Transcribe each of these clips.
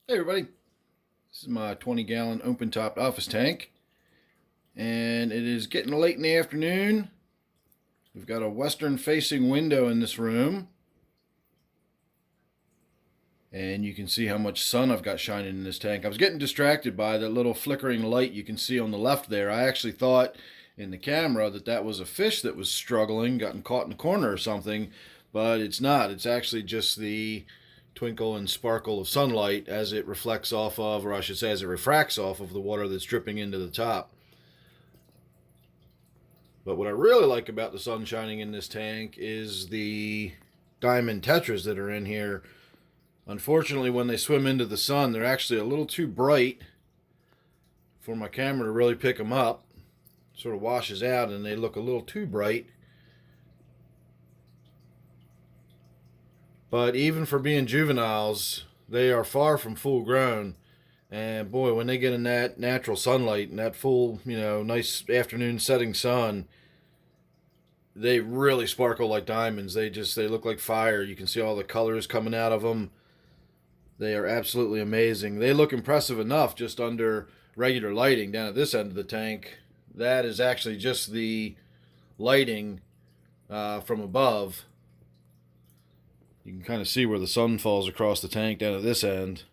Hey everybody, this is my 20-gallon open-topped office tank, and it is getting late in the afternoon. We've got a western-facing window in this room, and you can see how much sun I've got shining in this tank. I was getting distracted by the little flickering light you can see on the left there. I actually thought in the camera that that was a fish that was struggling, gotten caught in the corner or something, but it's not. It's actually just the twinkle and sparkle of sunlight as it reflects off of, or I should say as it refracts off of the water that's dripping into the top. But what I really like about the sun shining in this tank is the Diamond Tatras that are in here. Unfortunately, when they swim into the sun, they're actually a little too bright for my camera to really pick them up. Sort of washes out and they look a little too bright. But even for being juveniles, they are far from full grown. And boy, when they get in that natural sunlight and that full, nice afternoon setting sun, they really sparkle like diamonds. They look like fire. You can see all the colors coming out of them. They are absolutely amazing. They look impressive enough just under regular lighting down at this end of the tank. That is actually just the lighting from above. You can kind of see where the sun falls across the tank down at this end.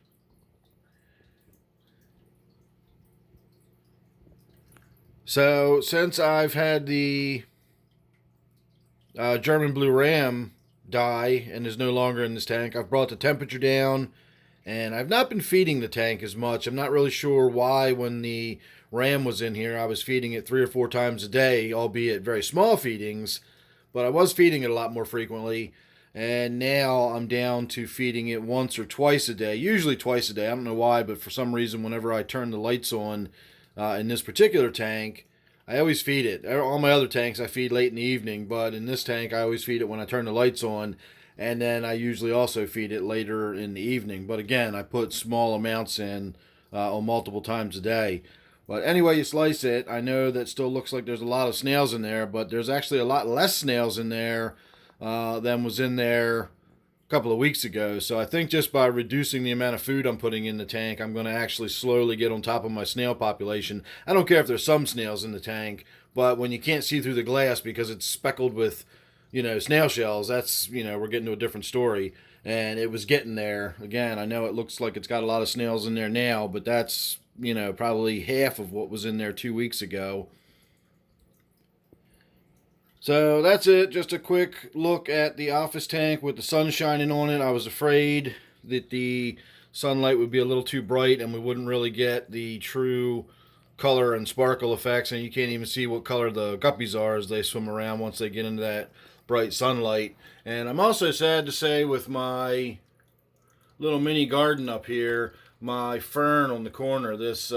So, since I've had the German Blue Ram die and is no longer in this tank, I've brought the temperature down, and I've not been feeding the tank as much. I'm not really sure why. When the Ram was in here, I was feeding it 3 or 4 times a day, albeit very small feedings, but I was feeding it a lot more frequently. And now I'm down to feeding it once or twice a day, usually twice a day. I don't know why, but for some reason, whenever I turn the lights on in this particular tank, I always feed it. All my other tanks I feed late in the evening, but in this tank I always feed it when I turn the lights on, and then I usually also feed it later in the evening. But again, I put small amounts in on multiple times a day. But anyway you slice it, I know that still looks like there's a lot of snails in there, but there's actually a lot less snails in there than was in there a couple of weeks ago. So I think just by reducing the amount of food I'm putting in the tank, I'm going to actually slowly get on top of my snail population. I don't care if there's some snails in the tank, but when you can't see through the glass because it's speckled with, snail shells, that's, we're getting to a different story. And it was getting there. Again, I know it looks like it's got a lot of snails in there now, but that's, probably half of what was in there 2 weeks ago. So that's it. Just a quick look at the office tank with the sun shining on it. I was afraid that the sunlight would be a little too bright and we wouldn't really get the true color and sparkle effects. And you can't even see what color the guppies are as they swim around once they get into that bright sunlight. And I'm also sad to say, with my little mini garden up here, my fern on the corner, this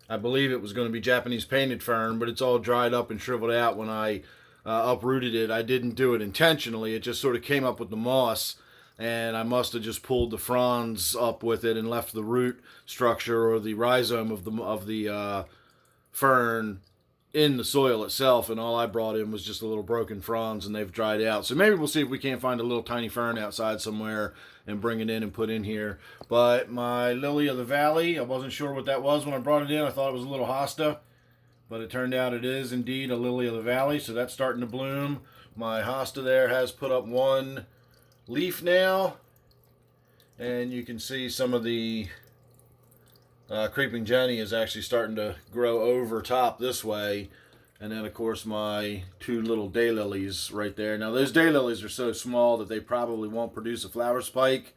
I believe it was going to be Japanese painted fern, but it's all dried up and shriveled out when I uprooted it. I didn't do it intentionally. It just sort of came up with the moss, and I must have just pulled the fronds up with it and left the root structure or the rhizome of the fern in the soil itself, and all I brought in was just a little broken fronds, and they've dried out. So maybe we'll see if we can't find a little tiny fern outside somewhere and bring it in and put in here. But my lily of the valley, I wasn't sure what that was when I brought it in. I thought it was a little hosta, but it turned out it is indeed a lily of the valley, so that's starting to bloom. My hosta there has put up one leaf now, and you can see some of the creeping Jenny is actually starting to grow over top this way. And then, of course, my 2 little daylilies right there. Now, those daylilies are so small that they probably won't produce a flower spike.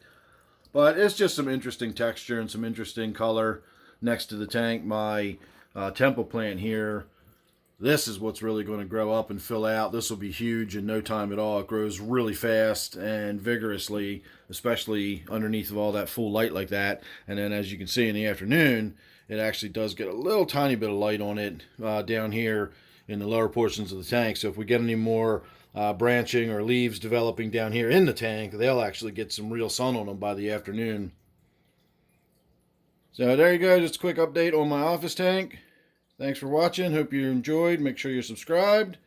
But it's just some interesting texture and some interesting color next to the tank. My temple plant here, this is what's really going to grow up and fill out. This will be huge in no time at all. It grows really fast and vigorously, especially underneath of all that full light like that. And then, as you can see in the afternoon, it actually does get a little tiny bit of light on it down here in the lower portions of the tank. So if we get any more branching or leaves developing down here in the tank, they'll actually get some real sun on them by the afternoon. So there you go, just a quick update on my office tank. Thanks for watching. Hope you enjoyed. Make sure you're subscribed.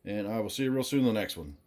And I will see you real soon in the next one.